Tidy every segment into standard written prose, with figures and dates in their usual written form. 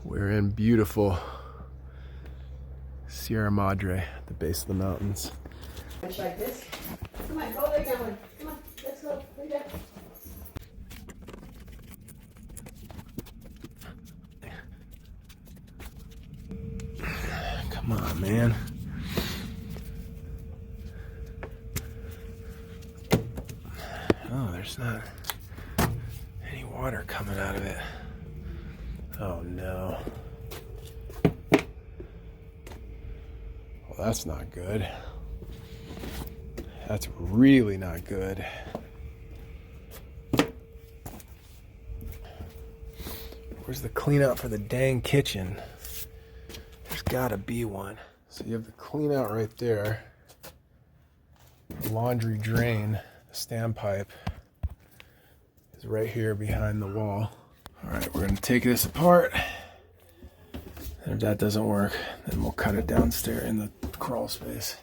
We're in beautiful Sierra Madre, at the base of the mountains. Like this. Come on, go lay down. Come on, let's go. Lay down. Come on, man. Oh, there's not any water coming out of it. Oh no. Well, that's not good. That's really not good. Where's the clean out for the dang kitchen? There's gotta be one. So you have the clean out right there. The laundry drain, the standpipe is right here behind the wall. All right, we're gonna take this apart. And if that doesn't work, then we'll cut it downstairs in the crawl space.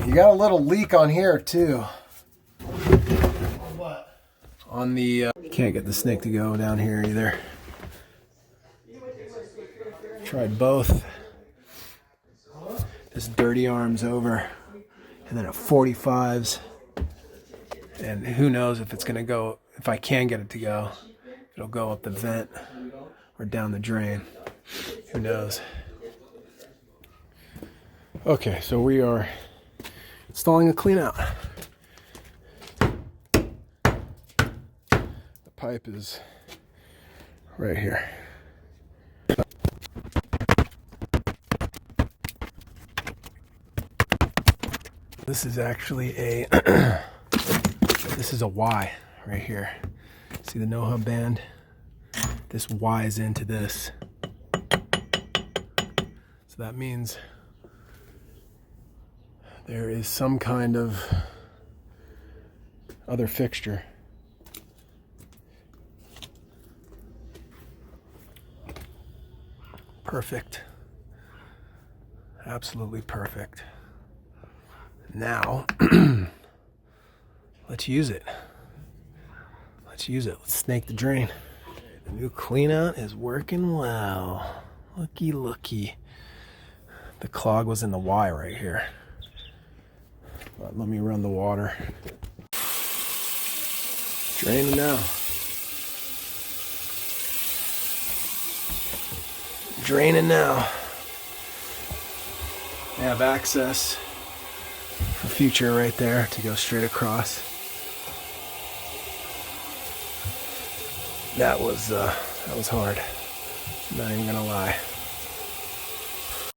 You got a little leak on here too. On what? On the, can't get the snake to go down here either. Tried both. This dirty arm's over. And then a 45s. And who knows if it's gonna go, if I can get it to go, it'll go up the vent or down the drain. Who knows? Okay, so we are installing a clean out. The pipe is right here. This is actually a this is a Y right here. See the no hub band? This Y's into this. So that means there is some kind of other fixture. Perfect. Absolutely perfect. Now, let's use it. Let's use it. Let's snake the drain. The new clean out is working well. Looky, looky. The clog was in the Y right here. But let me run the water. Draining now. Draining now. I have access for future right there to go straight across. That was hard. Not even gonna lie.